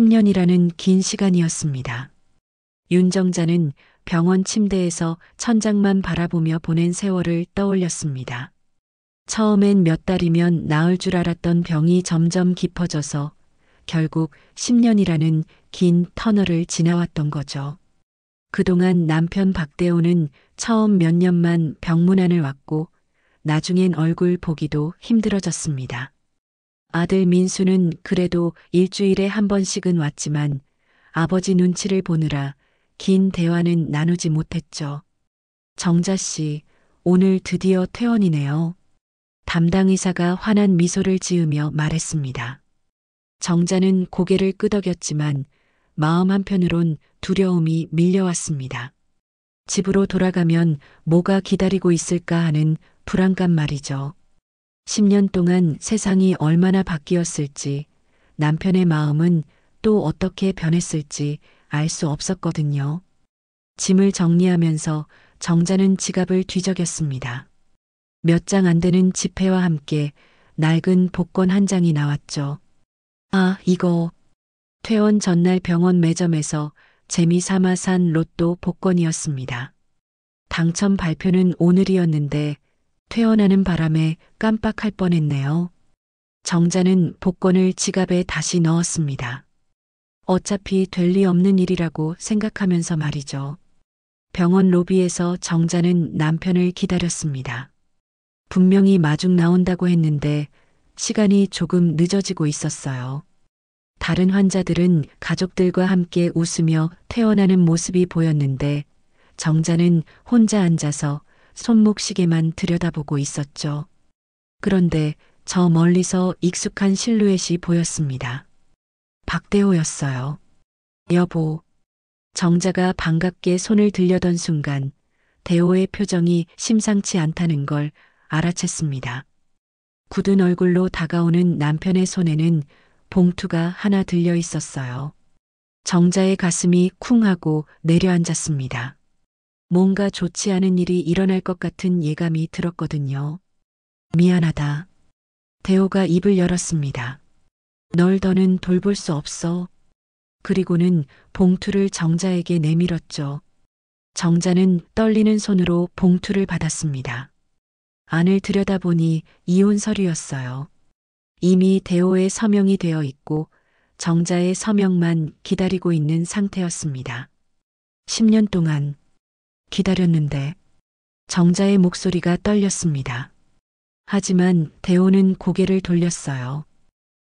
10년이라는 긴 시간이었습니다. 윤정자는 병원 침대에서 천장만 바라보며 보낸 세월을 떠올렸습니다. 처음엔 몇 달이면 나을 줄 알았던 병이 점점 깊어져서 결국 10년이라는 긴 터널을 지나왔던 거죠. 그동안 남편 박대호는 처음 몇 년만 병문안을 왔고 나중엔 얼굴 보기도 힘들어졌습니다. 아들 민수는 그래도 일주일에 한 번씩은 왔지만 아버지 눈치를 보느라 긴 대화는 나누지 못했죠. 정자 씨, 오늘 드디어 퇴원이네요. 담당 의사가 환한 미소를 지으며 말했습니다. 정자는 고개를 끄덕였지만 마음 한편으론 두려움이 밀려왔습니다. 집으로 돌아가면 뭐가 기다리고 있을까 하는 불안감 말이죠. 10년 동안 세상이 얼마나 바뀌었을지, 남편의 마음은 또 어떻게 변했을지 알 수 없었거든요. 짐을 정리하면서 정자는 지갑을 뒤적였습니다. 몇 장 안 되는 지폐와 함께 낡은 복권 한 장이 나왔죠. 아, 이거. 퇴원 전날 병원 매점에서 재미삼아 산 로또 복권이었습니다. 당첨 발표는 오늘이었는데 퇴원하는 바람에 깜빡할 뻔했네요. 정자는 복권을 지갑에 다시 넣었습니다. 어차피 될 리 없는 일이라고 생각하면서 말이죠. 병원 로비에서 정자는 남편을 기다렸습니다. 분명히 마중 나온다고 했는데 시간이 조금 늦어지고 있었어요. 다른 환자들은 가족들과 함께 웃으며 퇴원하는 모습이 보였는데 정자는 혼자 앉아서 손목시계만 들여다보고 있었죠. 그런데 저 멀리서 익숙한 실루엣이 보였습니다. 박대호였어요. 여보. 정자가 반갑게 손을 들려던 순간 대호의 표정이 심상치 않다는 걸 알아챘습니다. 굳은 얼굴로 다가오는 남편의 손에는 봉투가 하나 들려 있었어요. 정자의 가슴이 쿵 하고 내려앉았습니다. 뭔가 좋지 않은 일이 일어날 것 같은 예감이 들었거든요. 미안하다. 대호가 입을 열었습니다. 널 더는 돌볼 수 없어. 그리고는 봉투를 정자에게 내밀었죠. 정자는 떨리는 손으로 봉투를 받았습니다. 안을 들여다보니 이혼 서류였어요. 이미 대호의 서명이 되어 있고 정자의 서명만 기다리고 있는 상태였습니다. 10년 동안 기다렸는데 정자의 목소리가 떨렸습니다. 하지만 대호는 고개를 돌렸어요.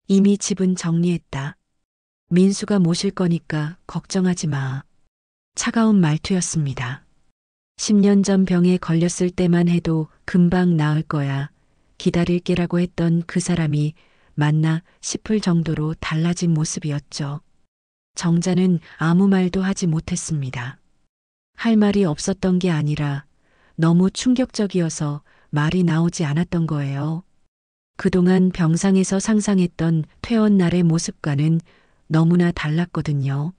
이미 집은 정리했다. 민수가 모실 거니까 걱정하지 마. 차가운 말투였습니다. 10년 전 병에 걸렸을 때만 해도 금방 나을 거야. 기다릴게라고 했던 그 사람이 맞나 싶을 정도로 달라진 모습이었죠. 정자는 아무 말도 하지 못했습니다. 할 말이 없었던 게 아니라 너무 충격적이어서 말이 나오지 않았던 거예요. 그동안 병상에서 상상했던 퇴원 날의 모습과는 너무나 달랐거든요.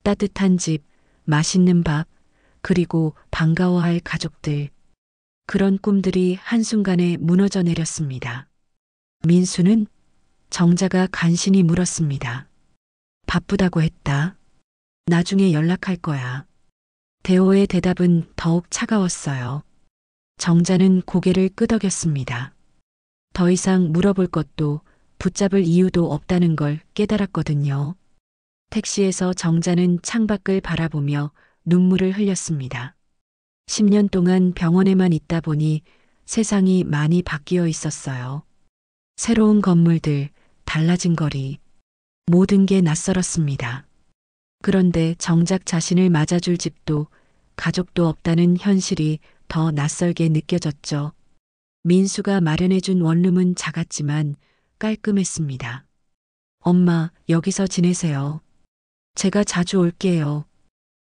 따뜻한 집, 맛있는 밥, 그리고 반가워할 가족들. 그런 꿈들이 한순간에 무너져 내렸습니다. 민수는? 정자가 간신히 물었습니다. 바쁘다고 했다. 나중에 연락할 거야. 대호의 대답은 더욱 차가웠어요. 정자는 고개를 끄덕였습니다. 더 이상 물어볼 것도 붙잡을 이유도 없다는 걸 깨달았거든요. 택시에서 정자는 창밖을 바라보며 눈물을 흘렸습니다. 10년 동안 병원에만 있다 보니 세상이 많이 바뀌어 있었어요. 새로운 건물들, 달라진 거리, 모든 게 낯설었습니다. 그런데 정작 자신을 맞아줄 집도 가족도 없다는 현실이 더 낯설게 느껴졌죠. 민수가 마련해준 원룸은 작았지만 깔끔했습니다. 엄마, 여기서 지내세요. 제가 자주 올게요.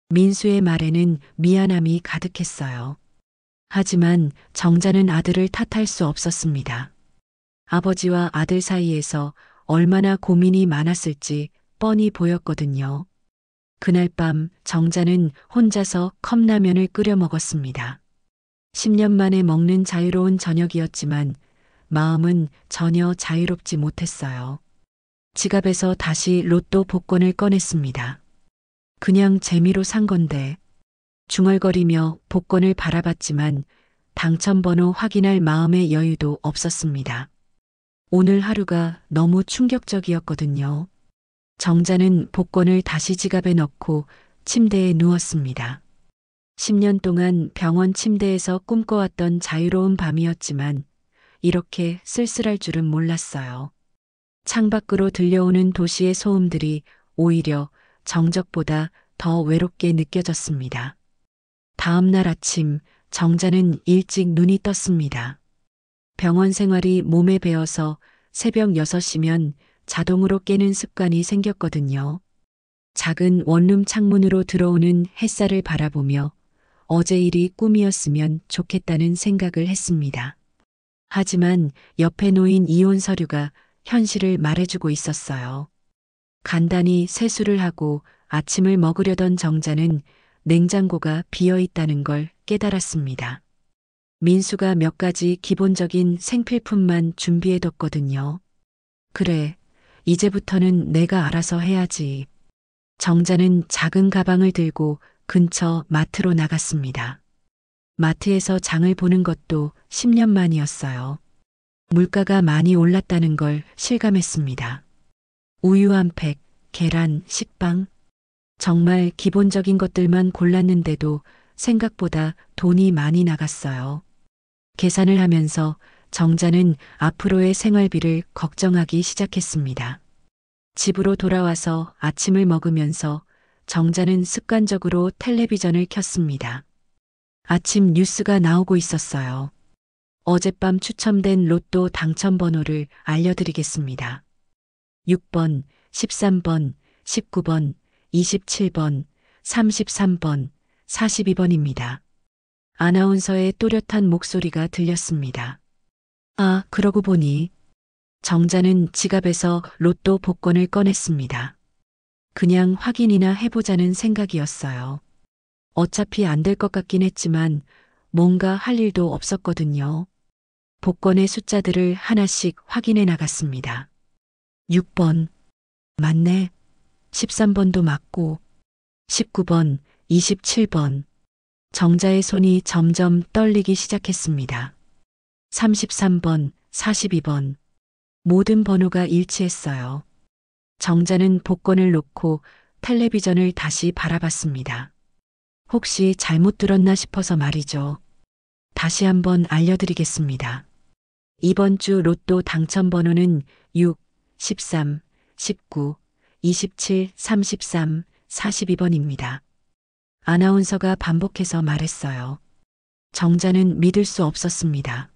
민수의 말에는 미안함이 가득했어요. 하지만 정자는 아들을 탓할 수 없었습니다. 아버지와 아들 사이에서 얼마나 고민이 많았을지 뻔히 보였거든요. 그날 밤 정자는 혼자서 컵라면을 끓여 먹었습니다. 10년 만에 먹는 자유로운 저녁이었지만 마음은 전혀 자유롭지 못했어요. 지갑에서 다시 로또 복권을 꺼냈습니다. 그냥 재미로 산 건데. 중얼거리며 복권을 바라봤지만 당첨번호 확인할 마음의 여유도 없었습니다. 오늘 하루가 너무 충격적이었거든요. 정자는 복권을 다시 지갑에 넣고 침대에 누웠습니다. 10년 동안 병원 침대에서 꿈꿔왔던 자유로운 밤이었지만 이렇게 쓸쓸할 줄은 몰랐어요. 창밖으로 들려오는 도시의 소음들이 오히려 정적보다 더 외롭게 느껴졌습니다. 다음 날 아침 정자는 일찍 눈이 떴습니다. 병원 생활이 몸에 배어서 새벽 6시면 자동으로 깨는 습관이 생겼거든요. 작은 원룸 창문으로 들어오는 햇살을 바라보며 어제 일이 꿈이었으면 좋겠다는 생각을 했습니다. 하지만 옆에 놓인 이혼 서류가 현실을 말해주고 있었어요. 간단히 세수를 하고 아침을 먹으려던 정자는 냉장고가 비어 있다는 걸 깨달았습니다. 민수가 몇 가지 기본적인 생필품만 준비해뒀거든요. 그래, 이제부터는 내가 알아서 해야지. 정자는 작은 가방을 들고 근처 마트로 나갔습니다. 마트에서 장을 보는 것도 10년 만이었어요. 물가가 많이 올랐다는 걸 실감했습니다. 우유 한 팩, 계란, 식빵. 정말 기본적인 것들만 골랐는데도 생각보다 돈이 많이 나갔어요. 계산을 하면서 정자는 앞으로의 생활비를 걱정하기 시작했습니다. 집으로 돌아와서 아침을 먹으면서 정자는 습관적으로 텔레비전을 켰습니다. 아침 뉴스가 나오고 있었어요. 어젯밤 추첨된 로또 당첨번호를 알려드리겠습니다. 6번, 13번, 19번, 27번, 33번, 42번입니다. 아나운서의 또렷한 목소리가 들렸습니다. 아, 그러고 보니 정자는 지갑에서 로또 복권을 꺼냈습니다. 그냥 확인이나 해보자는 생각이었어요. 어차피 안 될 것 같긴 했지만 뭔가 할 일도 없었거든요. 복권의 숫자들을 하나씩 확인해 나갔습니다. 6번. 맞네. 13번도 맞고 19번, 27번. 정자의 손이 점점 떨리기 시작했습니다. 33번, 42번. 모든 번호가 일치했어요. 정자는 복권을 놓고 텔레비전을 다시 바라봤습니다. 혹시 잘못 들었나 싶어서 말이죠. 다시 한번 알려드리겠습니다. 이번 주 로또 당첨번호는 6, 13, 19, 27, 33, 42번입니다. 아나운서가 반복해서 말했어요. 정자는 믿을 수 없었습니다.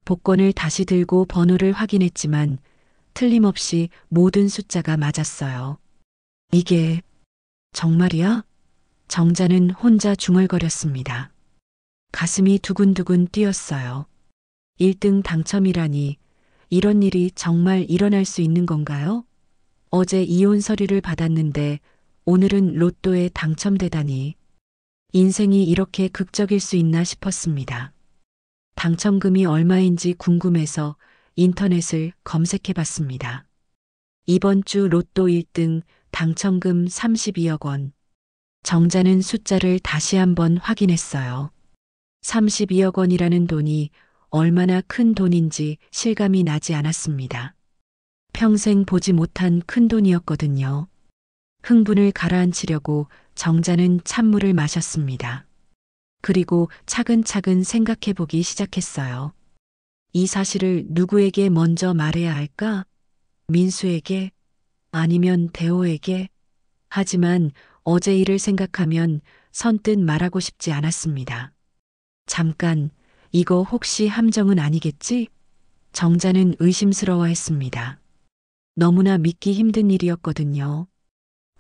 복권을 다시 들고 번호를 확인했지만 틀림없이 모든 숫자가 맞았어요. 이게 정말이야? 정자는 혼자 중얼거렸습니다. 가슴이 두근두근 뛰었어요. 1등 당첨이라니 이런 일이 정말 일어날 수 있는 건가요? 어제 이혼 서류를 받았는데 오늘은 로또에 당첨되다니. 인생이 이렇게 극적일 수 있나 싶었습니다. 당첨금이 얼마인지 궁금해서 인터넷을 검색해 봤습니다. 이번 주 로또 1등 당첨금 32억 원. 정자는 숫자를 다시 한번 확인했어요. 32억 원이라는 돈이 얼마나 큰 돈인지 실감이 나지 않았습니다. 평생 보지 못한 큰 돈이었거든요. 흥분을 가라앉히려고 정자는 찬물을 마셨습니다. 그리고 차근차근 생각해 보기 시작했어요. 이 사실을 누구에게 먼저 말해야 할까? 민수에게? 아니면 대호에게? 하지만 어제 일을 생각하면 선뜻 말하고 싶지 않았습니다. 잠깐, 이거 혹시 함정은 아니겠지? 정자는 의심스러워했습니다. 너무나 믿기 힘든 일이었거든요.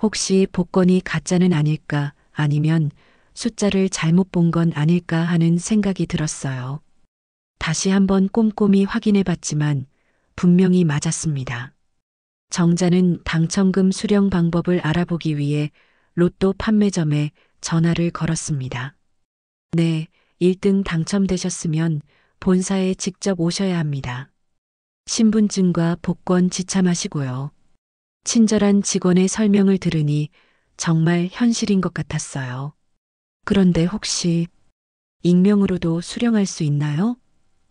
혹시 복권이 가짜는 아닐까, 아니면 숫자를 잘못 본 건 아닐까 하는 생각이 들었어요. 다시 한번 꼼꼼히 확인해 봤지만 분명히 맞았습니다. 정자는 당첨금 수령 방법을 알아보기 위해 로또 판매점에 전화를 걸었습니다. 네, 1등 당첨되셨으면 본사에 직접 오셔야 합니다. 신분증과 복권 지참하시고요. 친절한 직원의 설명을 들으니 정말 현실인 것 같았어요. 그런데 혹시 익명으로도 수령할 수 있나요?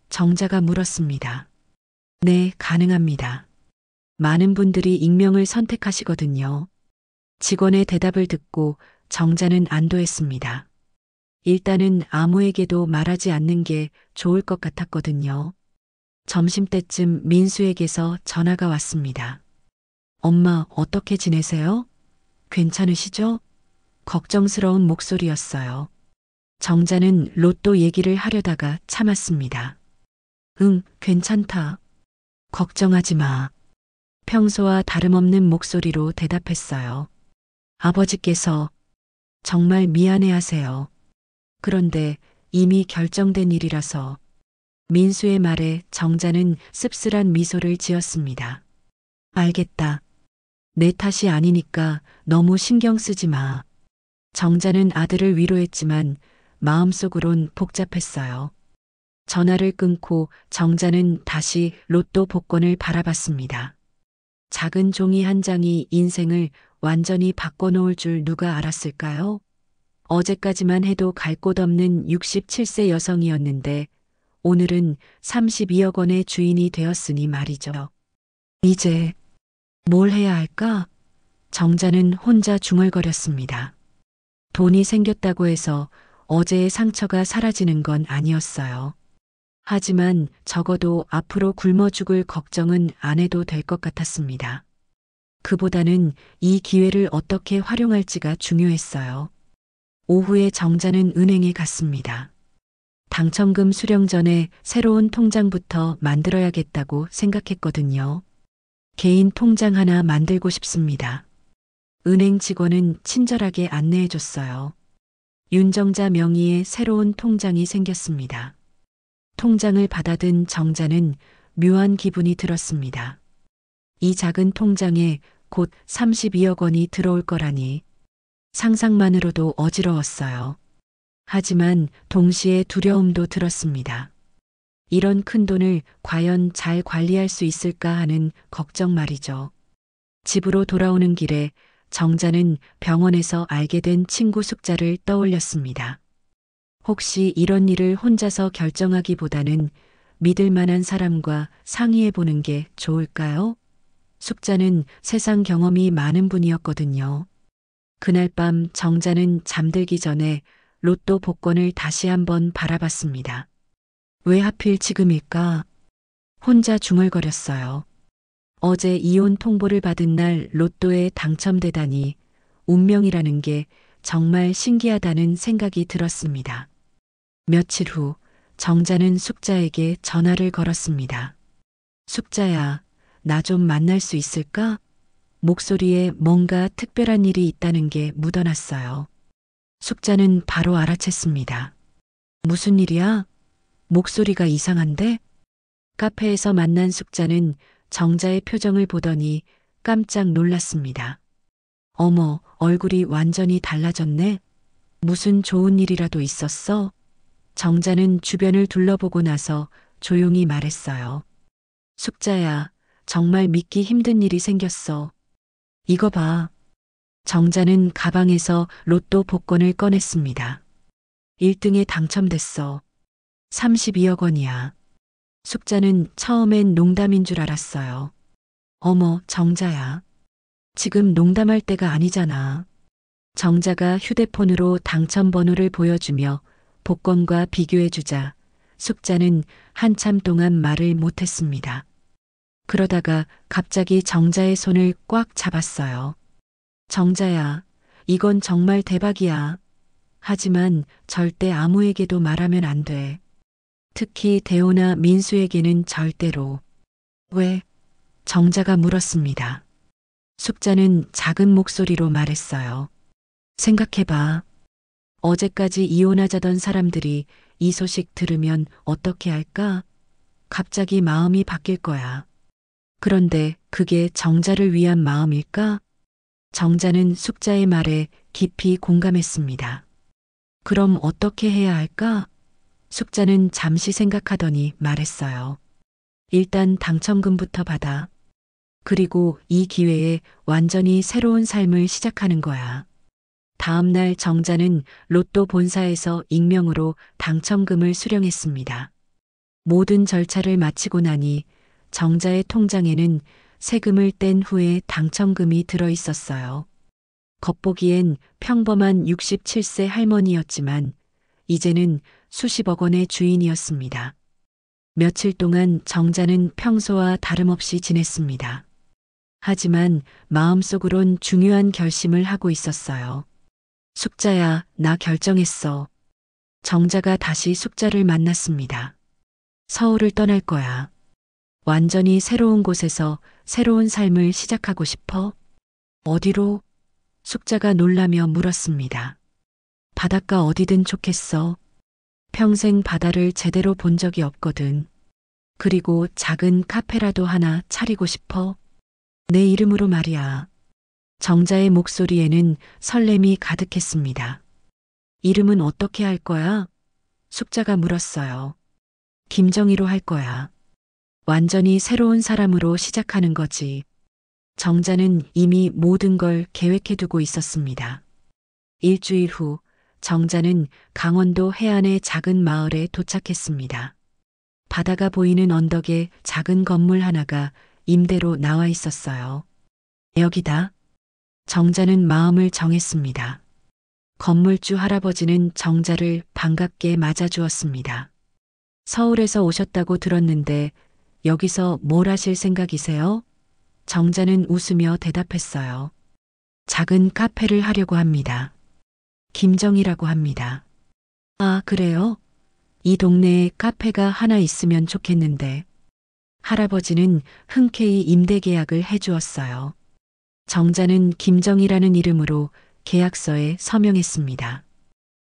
정자가 물었습니다. 네, 가능합니다. 많은 분들이 익명을 선택하시거든요. 직원의 대답을 듣고 정자는 안도했습니다. 일단은 아무에게도 말하지 않는 게 좋을 것 같았거든요. 점심때쯤 민수에게서 전화가 왔습니다. 엄마, 어떻게 지내세요? 괜찮으시죠? 걱정스러운 목소리였어요. 정자는 로또 얘기를 하려다가 참았습니다. 응, 괜찮다. 걱정하지 마. 평소와 다름없는 목소리로 대답했어요. 아버지께서 정말 미안해 하세요. 그런데 이미 결정된 일이라서 민수의 말에 정자는 씁쓸한 미소를 지었습니다. 알겠다. 내 탓이 아니니까 너무 신경 쓰지 마. 정자는 아들을 위로했지만 마음속으론 복잡했어요. 전화를 끊고 정자는 다시 로또 복권을 바라봤습니다. 작은 종이 한 장이 인생을 완전히 바꿔놓을 줄 누가 알았을까요? 어제까지만 해도 갈 곳 없는 67세 여성이었는데 오늘은 32억 원의 주인이 되었으니 말이죠. 이제 뭘 해야 할까? 정자는 혼자 중얼거렸습니다. 돈이 생겼다고 해서 어제의 상처가 사라지는 건 아니었어요. 하지만 적어도 앞으로 굶어 죽을 걱정은 안 해도 될 것 같았습니다. 그보다는 이 기회를 어떻게 활용할지가 중요했어요. 오후에 정자는 은행에 갔습니다. 당첨금 수령 전에 새로운 통장부터 만들어야겠다고 생각했거든요. 개인 통장 하나 만들고 싶습니다. 은행 직원은 친절하게 안내해 줬어요. 윤정자 명의의 새로운 통장이 생겼습니다. 통장을 받아든 정자는 묘한 기분이 들었습니다. 이 작은 통장에 곧 32억 원이 들어올 거라니 상상만으로도 어지러웠어요. 하지만 동시에 두려움도 들었습니다. 이런 큰 돈을 과연 잘 관리할 수 있을까 하는 걱정 말이죠. 집으로 돌아오는 길에 정자는 병원에서 알게 된 친구 숙자를 떠올렸습니다. 혹시 이런 일을 혼자서 결정하기보다는 믿을 만한 사람과 상의해 보는 게 좋을까요? 숙자는 세상 경험이 많은 분이었거든요. 그날 밤 정자는 잠들기 전에 로또 복권을 다시 한번 바라봤습니다. 왜 하필 지금일까? 혼자 중얼거렸어요. 어제 이혼 통보를 받은 날 로또에 당첨되다니 운명이라는 게 정말 신기하다는 생각이 들었습니다. 며칠 후 정자는 숙자에게 전화를 걸었습니다. 숙자야, 나 좀 만날 수 있을까? 목소리에 뭔가 특별한 일이 있다는 게 묻어났어요. 숙자는 바로 알아챘습니다. 무슨 일이야? 목소리가 이상한데? 카페에서 만난 숙자는 정자의 표정을 보더니 깜짝 놀랐습니다. 어머, 얼굴이 완전히 달라졌네? 무슨 좋은 일이라도 있었어? 정자는 주변을 둘러보고 나서 조용히 말했어요. 숙자야, 정말 믿기 힘든 일이 생겼어. 이거 봐. 정자는 가방에서 로또 복권을 꺼냈습니다. 1등에 당첨됐어. 32억 원이야. 숙자는 처음엔 농담인 줄 알았어요. 어머, 정자야. 지금 농담할 때가 아니잖아. 정자가 휴대폰으로 당첨 번호를 보여주며 복권과 비교해주자 숙자는 한참 동안 말을 못했습니다. 그러다가 갑자기 정자의 손을 꽉 잡았어요. 정자야, 이건 정말 대박이야. 하지만 절대 아무에게도 말하면 안 돼. 특히 대호나 민수에게는 절대로. 왜? 정자가 물었습니다. 숙자는 작은 목소리로 말했어요. 생각해봐. 어제까지 이혼하자던 사람들이 이 소식 들으면 어떻게 할까? 갑자기 마음이 바뀔 거야. 그런데 그게 정자를 위한 마음일까? 정자는 숙자의 말에 깊이 공감했습니다. 그럼 어떻게 해야 할까? 숙자는 잠시 생각하더니 말했어요. 일단 당첨금부터 받아. 그리고 이 기회에 완전히 새로운 삶을 시작하는 거야. 다음 날 정자는 로또 본사에서 익명으로 당첨금을 수령했습니다. 모든 절차를 마치고 나니 정자의 통장에는 세금을 뗀 후에 당첨금이 들어 있었어요. 겉보기엔 평범한 67세 할머니였지만 이제는 수십억 원의 주인이었습니다. 며칠 동안 정자는 평소와 다름없이 지냈습니다. 하지만 마음속으론 중요한 결심을 하고 있었어요. 숙자야, 나 결정했어. 정자가 다시 숙자를 만났습니다. 서울을 떠날 거야. 완전히 새로운 곳에서 새로운 삶을 시작하고 싶어? 어디로? 숙자가 놀라며 물었습니다. 바닷가 어디든 좋겠어. 평생 바다를 제대로 본 적이 없거든. 그리고 작은 카페라도 하나 차리고 싶어. 내 이름으로 말이야. 정자의 목소리에는 설렘이 가득했습니다. 이름은 어떻게 할 거야? 숙자가 물었어요. 김정희로 할 거야. 완전히 새로운 사람으로 시작하는 거지. 정자는 이미 모든 걸 계획해두고 있었습니다. 일주일 후 정자는 강원도 해안의 작은 마을에 도착했습니다. 바다가 보이는 언덕에 작은 건물 하나가 임대로 나와 있었어요. 여기다. 정자는 마음을 정했습니다. 건물주 할아버지는 정자를 반갑게 맞아주었습니다. 서울에서 오셨다고 들었는데 여기서 뭘 하실 생각이세요? 정자는 웃으며 대답했어요. 작은 카페를 하려고 합니다. 김정희라고 합니다. 아, 그래요? 이 동네에 카페가 하나 있으면 좋겠는데. 할아버지는 흔쾌히 임대 계약을 해주었어요. 정자는 김정희라는 이름으로 계약서에 서명했습니다.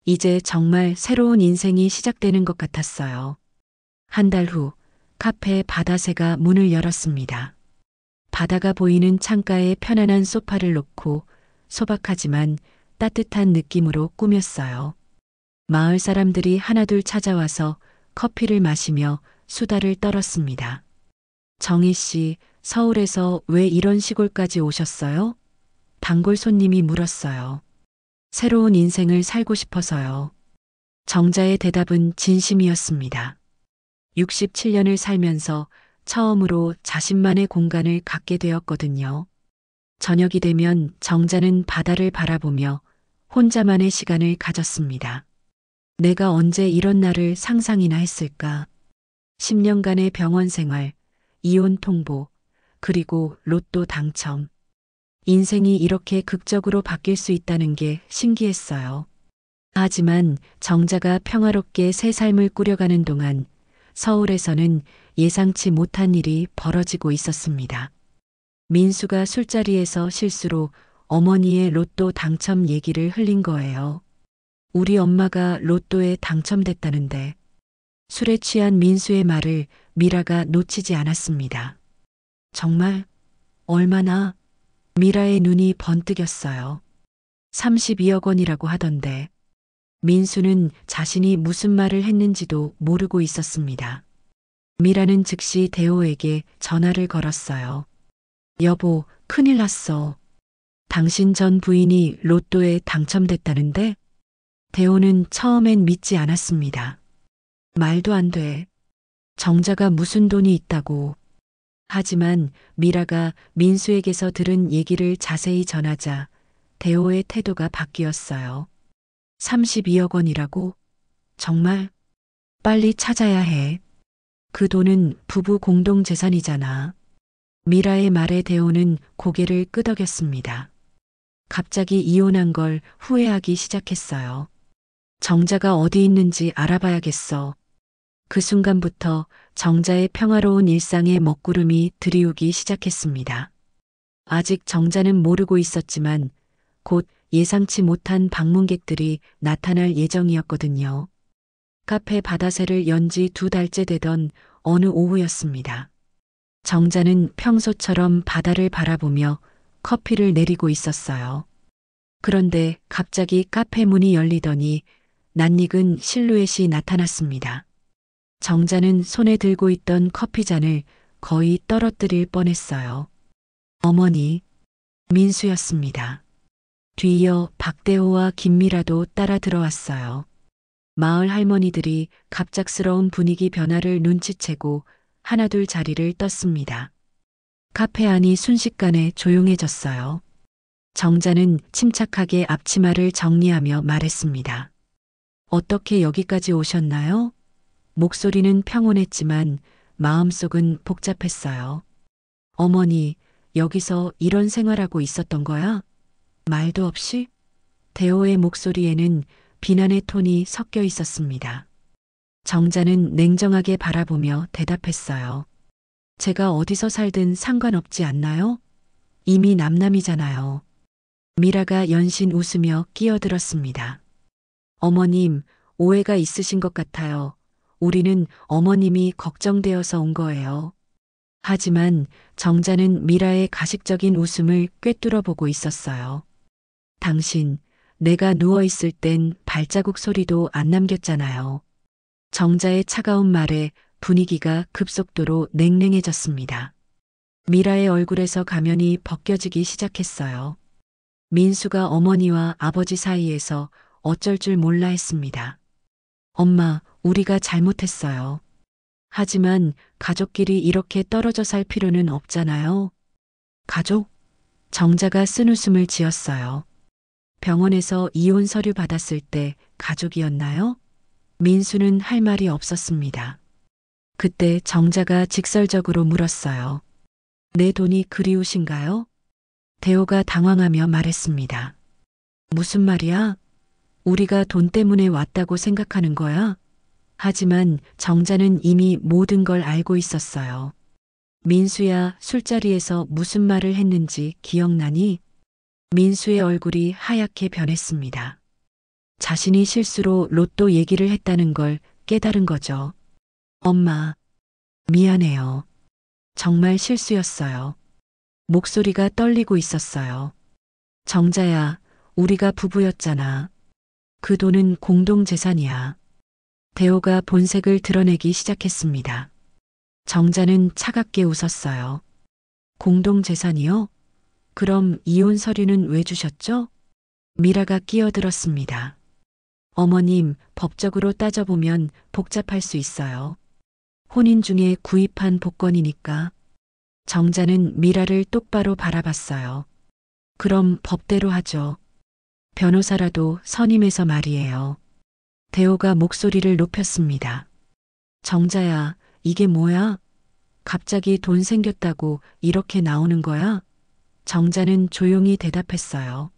이제 정말 새로운 인생이 시작되는 것 같았어요. 한 달 후 카페 바다새가 문을 열었습니다. 바다가 보이는 창가에 편안한 소파를 놓고 소박하지만 따뜻한 느낌으로 꾸몄어요. 마을 사람들이 하나둘 찾아와서 커피를 마시며 수다를 떨었습니다. 정희 씨, 서울에서 왜 이런 시골까지 오셨어요? 단골 손님이 물었어요. 새로운 인생을 살고 싶어서요. 정자의 대답은 진심이었습니다. 67년을 살면서 처음으로 자신만의 공간을 갖게 되었거든요. 저녁이 되면 정자는 바다를 바라보며 혼자만의 시간을 가졌습니다. 내가 언제 이런 날을 상상이나 했을까? 10년간의 병원 생활, 이혼 통보, 그리고 로또 당첨. 인생이 이렇게 극적으로 바뀔 수 있다는 게 신기했어요. 하지만 정자가 평화롭게 새 삶을 꾸려가는 동안 서울에서는 예상치 못한 일이 벌어지고 있었습니다. 민수가 술자리에서 실수로 어머니의 로또 당첨 얘기를 흘린 거예요. 우리 엄마가 로또에 당첨됐다는데. 술에 취한 민수의 말을 미라가 놓치지 않았습니다. 정말? 얼마나? 미라의 눈이 번뜩였어요. 32억 원이라고 하던데. 민수는 자신이 무슨 말을 했는지도 모르고 있었습니다. 미라는 즉시 대호에게 전화를 걸었어요. 여보, 큰일 났어. 당신 전 부인이 로또에 당첨됐다는데? 대호는 처음엔 믿지 않았습니다. 말도 안 돼. 정자가 무슨 돈이 있다고. 하지만 미라가 민수에게서 들은 얘기를 자세히 전하자 대호의 태도가 바뀌었어요. 32억 원이라고? 정말? 빨리 찾아야 해. 그 돈은 부부 공동 재산이잖아. 미라의 말에 대호는 고개를 끄덕였습니다. 갑자기 이혼한 걸 후회하기 시작했어요. 정자가 어디 있는지 알아봐야겠어. 그 순간부터 정자의 평화로운 일상의 먹구름이 드리우기 시작했습니다. 아직 정자는 모르고 있었지만 곧 예상치 못한 방문객들이 나타날 예정이었거든요. 카페 바다새를 연 지 2달째 되던 어느 오후였습니다. 정자는 평소처럼 바다를 바라보며 커피를 내리고 있었어요. 그런데 갑자기 카페 문이 열리더니 낯익은 실루엣이 나타났습니다. 정자는 손에 들고 있던 커피잔을 거의 떨어뜨릴 뻔했어요. 어머니, 민수였습니다. 뒤이어 박대호와 김미라도 따라 들어왔어요. 마을 할머니들이 갑작스러운 분위기 변화를 눈치채고 하나둘 자리를 떴습니다. 카페 안이 순식간에 조용해졌어요. 정자는 침착하게 앞치마를 정리하며 말했습니다. 어떻게 여기까지 오셨나요? 목소리는 평온했지만 마음속은 복잡했어요. 어머니, 여기서 이런 생활하고 있었던 거야? 말도 없이? 대호의 목소리에는 비난의 톤이 섞여 있었습니다. 정자는 냉정하게 바라보며 대답했어요. 제가 어디서 살든 상관없지 않나요? 이미 남남이잖아요. 미라가 연신 웃으며 끼어들었습니다. 어머님, 오해가 있으신 것 같아요. 우리는 어머님이 걱정되어서 온 거예요. 하지만 정자는 미라의 가식적인 웃음을 꿰뚫어 보고 있었어요. 당신, 내가 누워있을 땐 발자국 소리도 안 남겼잖아요. 정자의 차가운 말에 분위기가 급속도로 냉랭해졌습니다. 미라의 얼굴에서 가면이 벗겨지기 시작했어요. 민수가 어머니와 아버지 사이에서 어쩔 줄 몰라 했습니다. 엄마, 우리가 잘못했어요. 하지만 가족끼리 이렇게 떨어져 살 필요는 없잖아요. 가족? 정자가 쓴웃음을 지었어요. 병원에서 이혼 서류 받았을 때 가족이었나요? 민수는 할 말이 없었습니다. 그때 정자가 직설적으로 물었어요. 내 돈이 그리우신가요? 대호가 당황하며 말했습니다. 무슨 말이야? 우리가 돈 때문에 왔다고 생각하는 거야? 하지만 정자는 이미 모든 걸 알고 있었어요. 민수야, 술자리에서 무슨 말을 했는지 기억나니? 민수의 얼굴이 하얗게 변했습니다. 자신이 실수로 로또 얘기를 했다는 걸 깨달은 거죠. 엄마, 미안해요. 정말 실수였어요. 목소리가 떨리고 있었어요. 정자야, 우리가 부부였잖아. 그 돈은 공동재산이야. 대호가 본색을 드러내기 시작했습니다. 정자는 차갑게 웃었어요. 공동재산이요? 그럼 이혼 서류는 왜 주셨죠? 미라가 끼어들었습니다. 어머님, 법적으로 따져보면 복잡할 수 있어요. 혼인 중에 구입한 복권이니까. 정자는 미라를 똑바로 바라봤어요. 그럼 법대로 하죠. 변호사라도 선임해서 말이에요. 대호가 목소리를 높였습니다. 정자야, 이게 뭐야? 갑자기 돈 생겼다고 이렇게 나오는 거야? 정자는 조용히 대답했어요.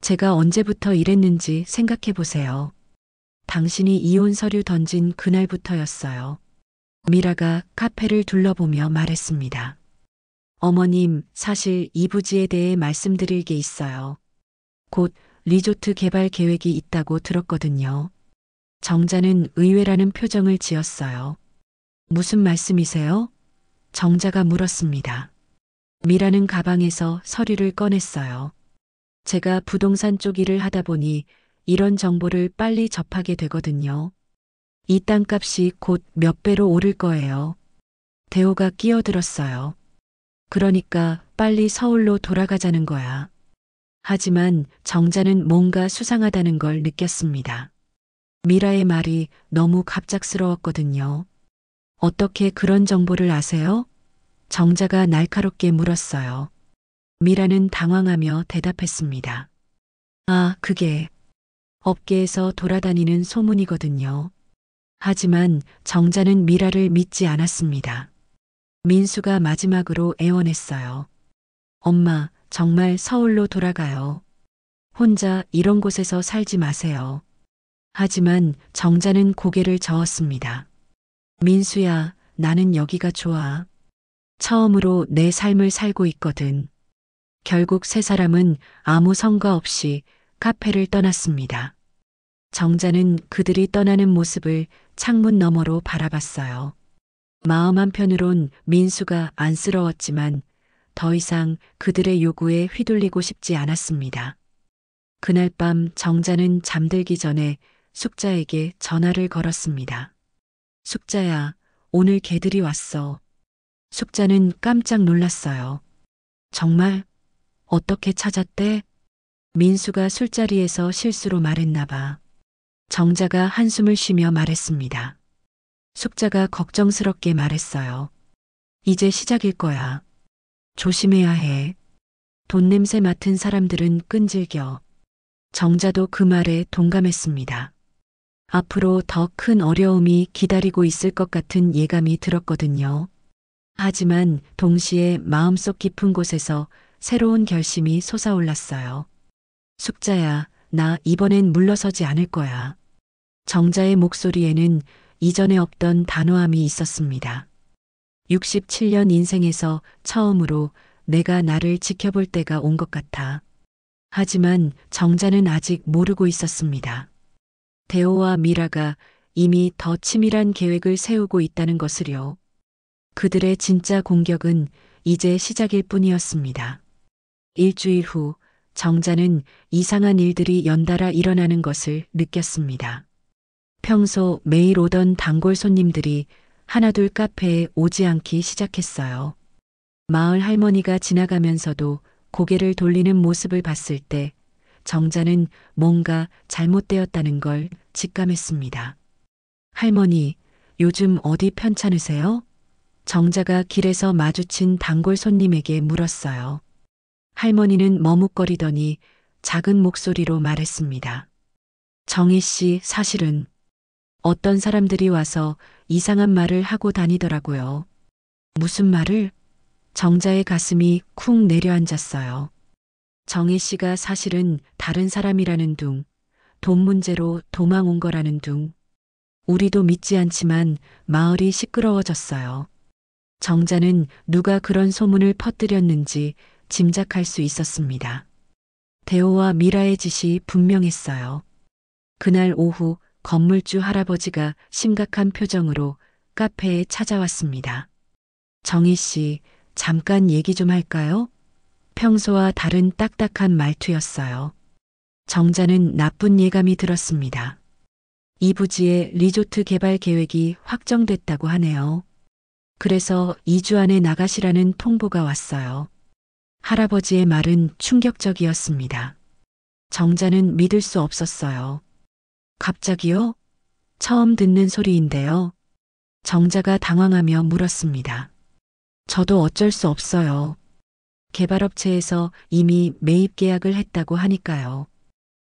제가 언제부터 이랬는지 생각해 보세요. 당신이 이혼 서류 던진 그날부터였어요. 미라가 카페를 둘러보며 말했습니다. 어머님, 사실 이 부지에 대해 말씀드릴 게 있어요. 곧 리조트 개발 계획이 있다고 들었거든요. 정자는 의외라는 표정을 지었어요. 무슨 말씀이세요? 정자가 물었습니다. 미라는 가방에서 서류를 꺼냈어요. 제가 부동산 쪽 일을 하다 보니 이런 정보를 빨리 접하게 되거든요. 이 땅값이 곧 몇 배로 오를 거예요. 대호가 끼어들었어요. 그러니까 빨리 서울로 돌아가자는 거야. 하지만 정자는 뭔가 수상하다는 걸 느꼈습니다. 미라의 말이 너무 갑작스러웠거든요. 어떻게 그런 정보를 아세요? 정자가 날카롭게 물었어요. 미라는 당황하며 대답했습니다. 아, 그게 업계에서 돌아다니는 소문이거든요. 하지만 정자는 미라를 믿지 않았습니다. 민수가 마지막으로 애원했어요. 엄마, 정말 서울로 돌아가요. 혼자 이런 곳에서 살지 마세요. 하지만 정자는 고개를 저었습니다. 민수야, 나는 여기가 좋아. 처음으로 내 삶을 살고 있거든. 결국 세 사람은 아무 성과 없이 카페를 떠났습니다. 정자는 그들이 떠나는 모습을 창문 너머로 바라봤어요. 마음 한편으론 민수가 안쓰러웠지만 더 이상 그들의 요구에 휘둘리고 싶지 않았습니다. 그날 밤 정자는 잠들기 전에 숙자에게 전화를 걸었습니다. 숙자야, 오늘 개들이 왔어. 숙자는 깜짝 놀랐어요. 정말? 어떻게 찾았대? 민수가 술자리에서 실수로 말했나 봐. 정자가 한숨을 쉬며 말했습니다. 숙자가 걱정스럽게 말했어요. 이제 시작일 거야. 조심해야 해. 돈 냄새 맡은 사람들은 끈질겨. 정자도 그 말에 동감했습니다. 앞으로 더 큰 어려움이 기다리고 있을 것 같은 예감이 들었거든요. 하지만 동시에 마음속 깊은 곳에서 새로운 결심이 솟아올랐어요. 숙자야, 나 이번엔 물러서지 않을 거야. 정자의 목소리에는 이전에 없던 단호함이 있었습니다. 67년 인생에서 처음으로 내가 나를 지켜볼 때가 온 것 같아. 하지만 정자는 아직 모르고 있었습니다. 대호와 미라가 이미 더 치밀한 계획을 세우고 있다는 것을요. 그들의 진짜 공격은 이제 시작일 뿐이었습니다. 일주일 후 정자는 이상한 일들이 연달아 일어나는 것을 느꼈습니다. 평소 매일 오던 단골 손님들이 하나둘 카페에 오지 않기 시작했어요. 마을 할머니가 지나가면서도 고개를 돌리는 모습을 봤을 때 정자는 뭔가 잘못되었다는 걸 직감했습니다. 할머니, 요즘 어디 편찮으세요? 정자가 길에서 마주친 단골 손님에게 물었어요. 할머니는 머뭇거리더니 작은 목소리로 말했습니다. 정희 씨, 사실은 어떤 사람들이 와서 이상한 말을 하고 다니더라고요. 무슨 말을? 정자의 가슴이 쿵 내려앉았어요. 정희 씨가 사실은 다른 사람이라는 둥, 돈 문제로 도망 온 거라는 둥. 우리도 믿지 않지만 마을이 시끄러워졌어요. 정자는 누가 그런 소문을 퍼뜨렸는지 짐작할 수 있었습니다. 대호와 미라의 짓이 분명했어요. 그날 오후 건물주 할아버지가 심각한 표정으로 카페에 찾아왔습니다. 정희 씨, 잠깐 얘기 좀 할까요? 평소와 다른 딱딱한 말투였어요. 정자는 나쁜 예감이 들었습니다. 이 부지의 리조트 개발 계획이 확정됐다고 하네요. 그래서 2주 안에 나가시라는 통보가 왔어요. 할아버지의 말은 충격적이었습니다. 정자는 믿을 수 없었어요. 갑자기요? 처음 듣는 소리인데요. 정자가 당황하며 물었습니다. 저도 어쩔 수 없어요. 개발업체에서 이미 매입 계약을 했다고 하니까요.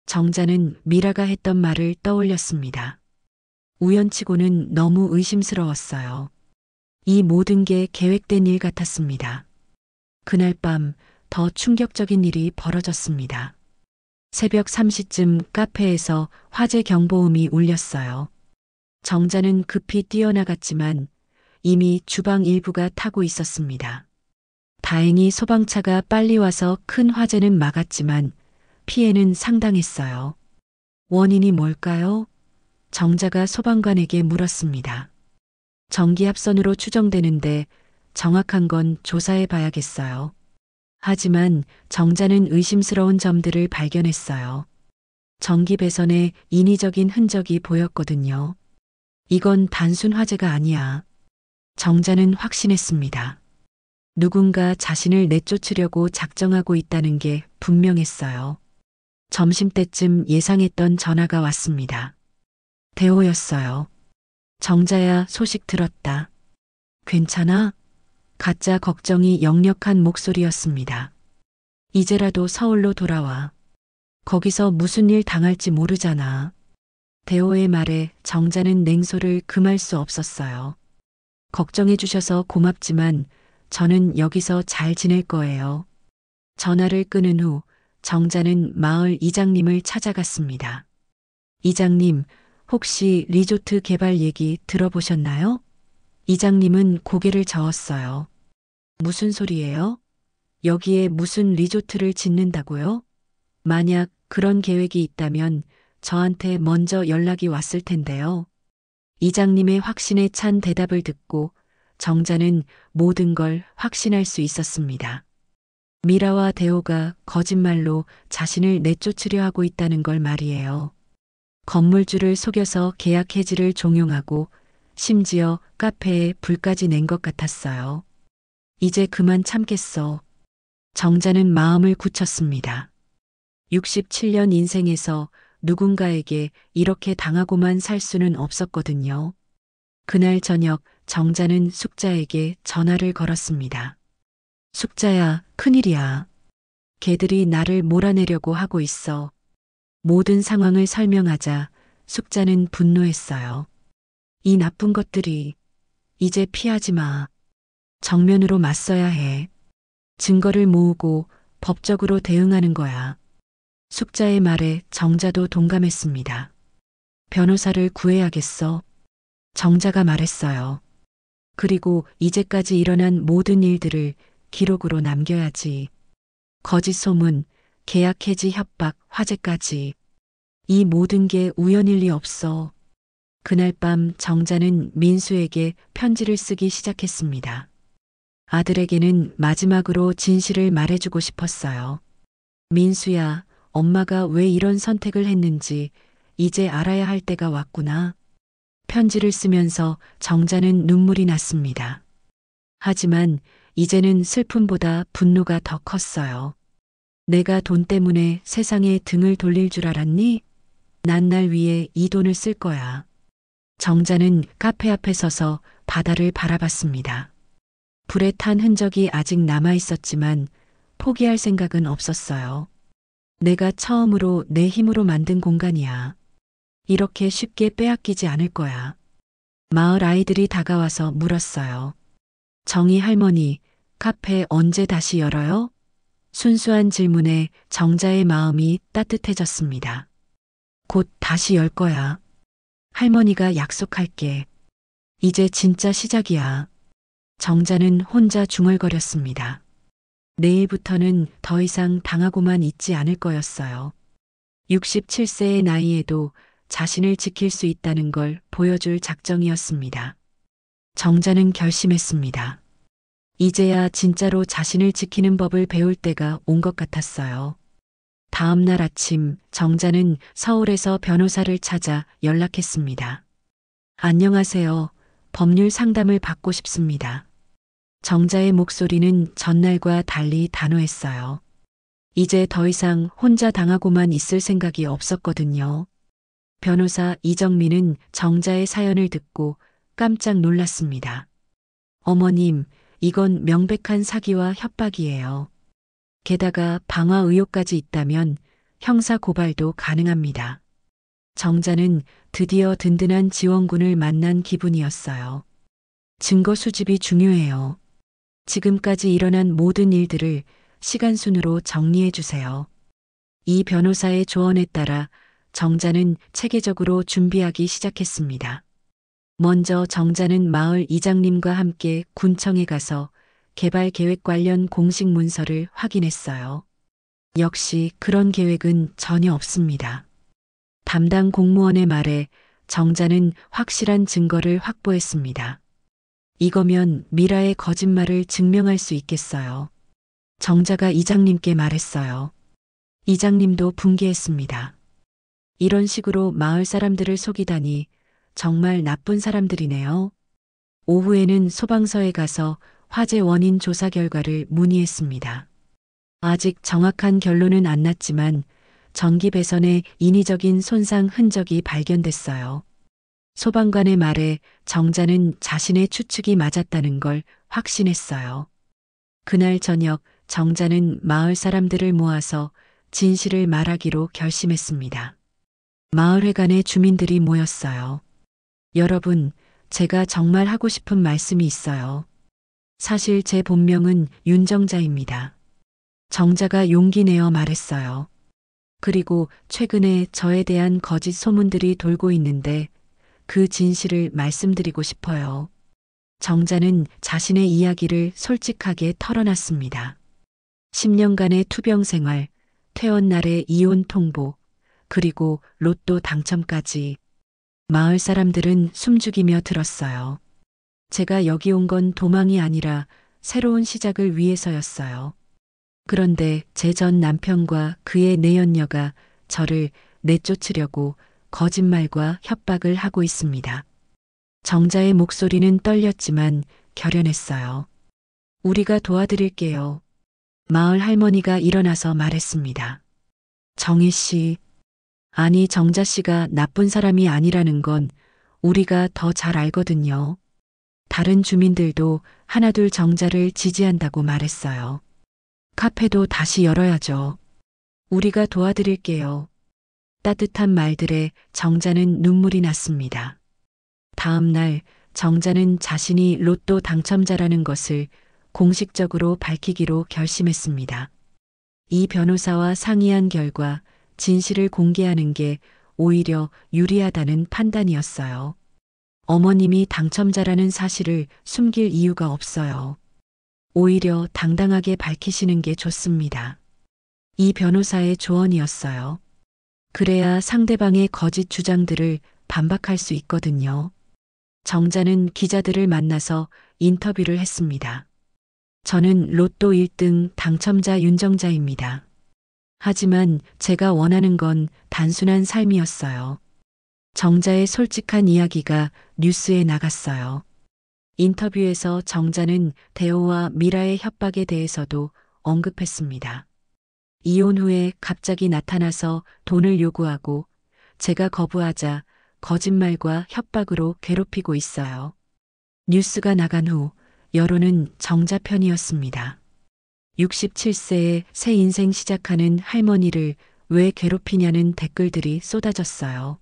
정자는 미라가 했던 말을 떠올렸습니다. 우연치고는 너무 의심스러웠어요. 이 모든 게 계획된 일 같았습니다. 그날 밤 더 충격적인 일이 벌어졌습니다. 새벽 3시쯤 카페에서 화재 경보음이 울렸어요. 정자는 급히 뛰어나갔지만 이미 주방 일부가 타고 있었습니다. 다행히 소방차가 빨리 와서 큰 화재는 막았지만 피해는 상당했어요. 원인이 뭘까요? 정자가 소방관에게 물었습니다. 전기합선으로 추정되는데 정확한 건 조사해 봐야겠어요. 하지만 정자는 의심스러운 점들을 발견했어요. 전기 배선에 인위적인 흔적이 보였거든요. 이건 단순 화재가 아니야. 정자는 확신했습니다. 누군가 자신을 내쫓으려고 작정하고 있다는 게 분명했어요. 점심때쯤 예상했던 전화가 왔습니다. 대호였어요. 정자야, 소식 들었다. 괜찮아? 가짜 걱정이 역력한 목소리였습니다. 이제라도 서울로 돌아와. 거기서 무슨 일 당할지 모르잖아. 대호의 말에 정자는 냉소를 금할 수 없었어요. 걱정해 주셔서 고맙지만 저는 여기서 잘 지낼 거예요. 전화를 끊은 후 정자는 마을 이장님을 찾아갔습니다. 이장님, 혹시 리조트 개발 얘기 들어보셨나요? 이장님은 고개를 저었어요. 무슨 소리예요? 여기에 무슨 리조트를 짓는다고요? 만약 그런 계획이 있다면 저한테 먼저 연락이 왔을 텐데요. 이장님의 확신에 찬 대답을 듣고 정자는 모든 걸 확신할 수 있었습니다. 미라와 대호가 거짓말로 자신을 내쫓으려 하고 있다는 걸 말이에요. 건물주를 속여서 계약 해지를 종용하고 심지어 카페에 불까지 낸 것 같았어요. 이제 그만 참겠어. 정자는 마음을 굳혔습니다. 67년 인생에서 누군가에게 이렇게 당하고만 살 수는 없었거든요. 그날 저녁 정자는 숙자에게 전화를 걸었습니다. 숙자야, 큰일이야. 걔들이 나를 몰아내려고 하고 있어. 모든 상황을 설명하자 숙자는 분노했어요. 이 나쁜 것들이 이제 피하지 마. 정면으로 맞서야 해. 증거를 모으고 법적으로 대응하는 거야. 숙자의 말에 정자도 동감했습니다. 변호사를 구해야겠어. 정자가 말했어요. 그리고 이제까지 일어난 모든 일들을 기록으로 남겨야지. 거짓 소문, 계약 해지 협박, 화재까지. 이 모든 게 우연일 리 없어. 그날 밤 정자는 민수에게 편지를 쓰기 시작했습니다. 아들에게는 마지막으로 진실을 말해주고 싶었어요. 민수야, 엄마가 왜 이런 선택을 했는지 이제 알아야 할 때가 왔구나. 편지를 쓰면서 정자는 눈물이 났습니다. 하지만 이제는 슬픔보다 분노가 더 컸어요. 내가 돈 때문에 세상에 등을 돌릴 줄 알았니? 난 날 위해 이 돈을 쓸 거야. 정자는 카페 앞에 서서 바다를 바라봤습니다. 불에 탄 흔적이 아직 남아 있었지만 포기할 생각은 없었어요. 내가 처음으로 내 힘으로 만든 공간이야. 이렇게 쉽게 빼앗기지 않을 거야. 마을 아이들이 다가와서 물었어요. 정희 할머니, 카페 언제 다시 열어요? 순수한 질문에 정자의 마음이 따뜻해졌습니다. 곧 다시 열 거야. 할머니가 약속할게. 이제 진짜 시작이야. 정자는 혼자 중얼거렸습니다. 내일부터는 더 이상 당하고만 있지 않을 거였어요. 67세의 나이에도 자신을 지킬 수 있다는 걸 보여줄 작정이었습니다. 정자는 결심했습니다. 이제야 진짜로 자신을 지키는 법을 배울 때가 온 것 같았어요. 다음 날 아침 정자는 서울에서 변호사를 찾아 연락했습니다. 안녕하세요. 법률 상담을 받고 싶습니다. 정자의 목소리는 전날과 달리 단호했어요. 이제 더 이상 혼자 당하고만 있을 생각이 없었거든요. 변호사 이정민은 정자의 사연을 듣고 깜짝 놀랐습니다. 어머님, 이건 명백한 사기와 협박이에요. 게다가 방화 의혹까지 있다면 형사 고발도 가능합니다. 정자는 드디어 든든한 지원군을 만난 기분이었어요. 증거 수집이 중요해요. 지금까지 일어난 모든 일들을 시간순으로 정리해 주세요. 이 변호사의 조언에 따라 정자는 체계적으로 준비하기 시작했습니다. 먼저 정자는 마을 이장님과 함께 군청에 가서 개발 계획 관련 공식 문서를 확인했어요. 역시 그런 계획은 전혀 없습니다. 담당 공무원의 말에 정자는 확실한 증거를 확보했습니다. 이거면 미라의 거짓말을 증명할 수 있겠어요. 정자가 이장님께 말했어요. 이장님도 분개했습니다. 이런 식으로 마을 사람들을 속이다니 정말 나쁜 사람들이네요. 오후에는 소방서에 가서 화재 원인 조사 결과를 문의했습니다. 아직 정확한 결론은 안 났지만 전기 배선의 인위적인 손상 흔적이 발견됐어요. 소방관의 말에 정자는 자신의 추측이 맞았다는 걸 확신했어요. 그날 저녁 정자는 마을 사람들을 모아서 진실을 말하기로 결심했습니다. 마을회관에 주민들이 모였어요. 여러분, 제가 정말 하고 싶은 말씀이 있어요. 사실 제 본명은 윤정자입니다. 정자가 용기 내어 말했어요. 그리고 최근에 저에 대한 거짓 소문들이 돌고 있는데 그 진실을 말씀드리고 싶어요. 정자는 자신의 이야기를 솔직하게 털어놨습니다. 10년간의 투병 생활, 퇴원 날의 이혼 통보, 그리고 로또 당첨까지. 마을 사람들은 숨죽이며 들었어요. 제가 여기 온 건 도망이 아니라 새로운 시작을 위해서였어요. 그런데 제 전 남편과 그의 내연녀가 저를 내쫓으려고 거짓말과 협박을 하고 있습니다. 정자의 목소리는 떨렸지만 결연했어요. 우리가 도와드릴게요. 마을 할머니가 일어나서 말했습니다. 정희 씨, 아니 정자 씨가 나쁜 사람이 아니라는 건 우리가 더 잘 알거든요. 다른 주민들도 하나둘 정자를 지지한다고 말했어요. 카페도 다시 열어야죠. 우리가 도와드릴게요. 따뜻한 말들에 정자는 눈물이 났습니다. 다음 날 정자는 자신이 로또 당첨자라는 것을 공식적으로 밝히기로 결심했습니다. 이 변호사와 상의한 결과 진실을 공개하는 게 오히려 유리하다는 판단이었어요. 어머님이 당첨자라는 사실을 숨길 이유가 없어요. 오히려 당당하게 밝히시는 게 좋습니다. 이 변호사의 조언이었어요. 그래야 상대방의 거짓 주장들을 반박할 수 있거든요. 정자는 기자들을 만나서 인터뷰를 했습니다. 저는 로또 1등 당첨자 윤정자입니다. 하지만 제가 원하는 건 단순한 삶이었어요. 정자의 솔직한 이야기가 뉴스에 나갔어요. 인터뷰에서 정자는 대호와 미라의 협박에 대해서도 언급했습니다. 이혼 후에 갑자기 나타나서 돈을 요구하고 제가 거부하자 거짓말과 협박으로 괴롭히고 있어요. 뉴스가 나간 후 여론은 정자 편이었습니다. 67세에 새 인생 시작하는 할머니를 왜 괴롭히냐는 댓글들이 쏟아졌어요.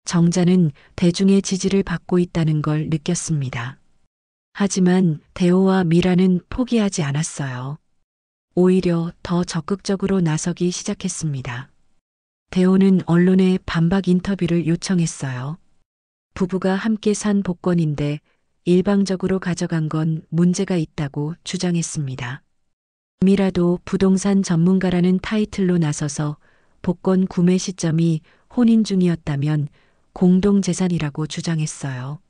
정자는 대중의 지지를 받고 있다는 걸 느꼈습니다. 하지만 대호와 미라는 포기하지 않았어요. 오히려 더 적극적으로 나서기 시작했습니다. 대호는 언론에 반박 인터뷰를 요청했어요. 부부가 함께 산 복권인데 일방적으로 가져간 건 문제가 있다고 주장했습니다. 미라도 부동산 전문가라는 타이틀로 나서서 복권 구매 시점이 혼인 중이었다면 공동재산이라고 주장했어요.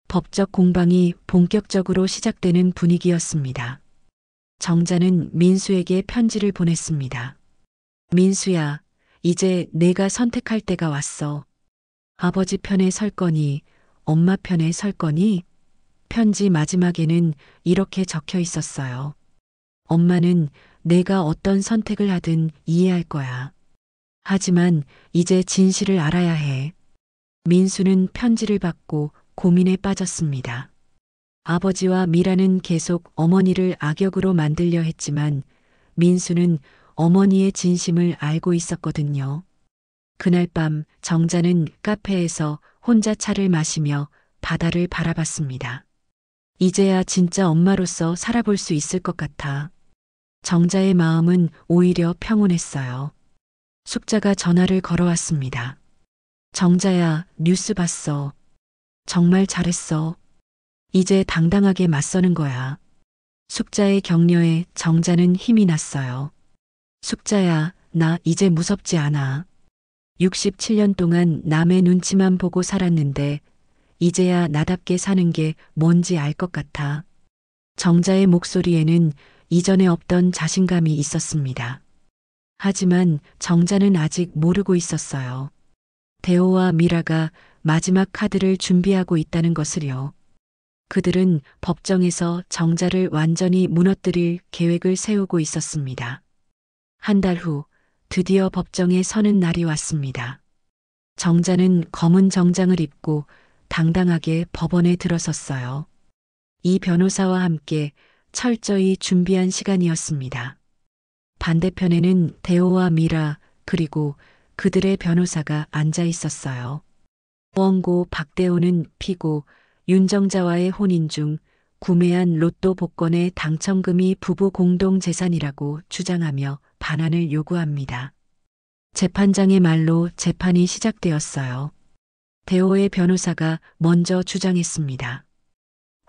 법적 공방이 본격적으로 시작되는 분위기였습니다. 정자는 민수에게 편지를 보냈습니다. 민수야, 이제 내가 선택할 때가 왔어. 아버지 편에 설 거니, 엄마 편에 설 거니? 편지 마지막에는 이렇게 적혀 있었어요. 엄마는 내가 어떤 선택을 하든 이해할 거야. 하지만 이제 진실을 알아야 해. 민수는 편지를 받고 고민에 빠졌습니다. 아버지와 미라는 계속 어머니를 악역으로 만들려 했지만 민수는 어머니의 진심을 알고 있었거든요. 그날 밤 정자는 카페에서 혼자 차를 마시며 바다를 바라봤습니다. 이제야 진짜 엄마로서 살아볼 수 있을 것 같아. 정자의 마음은 오히려 평온했어요. 숙자가 전화를 걸어왔습니다. 정자야, 뉴스 봤어. 정말 잘했어. 이제 당당하게 맞서는 거야. 숙자의 격려에 정자는 힘이 났어요. 숙자야, 나 이제 무섭지 않아. 67년 동안 남의 눈치만 보고 살았는데 이제야 나답게 사는 게 뭔지 알 것 같아. 정자의 목소리에는 이전에 없던 자신감이 있었습니다. 하지만 정자는 아직 모르고 있었어요. 대호와 미라가 마지막 카드를 준비하고 있다는 것을요. 그들은 법정에서 정자를 완전히 무너뜨릴 계획을 세우고 있었습니다. 한 달 후 드디어 법정에 서는 날이 왔습니다. 정자는 검은 정장을 입고 당당하게 법원에 들어섰어요. 이 변호사와 함께 철저히 준비한 시간이었습니다. 반대편에는 대호와 미라 그리고 그들의 변호사가 앉아 있었어요. 원고 박대호는 피고 윤정자와의 혼인 중 구매한 로또 복권의 당첨금이 부부 공동 재산이라고 주장하며 반환을 요구합니다. 재판장의 말로 재판이 시작되었어요. 대호의 변호사가 먼저 주장했습니다.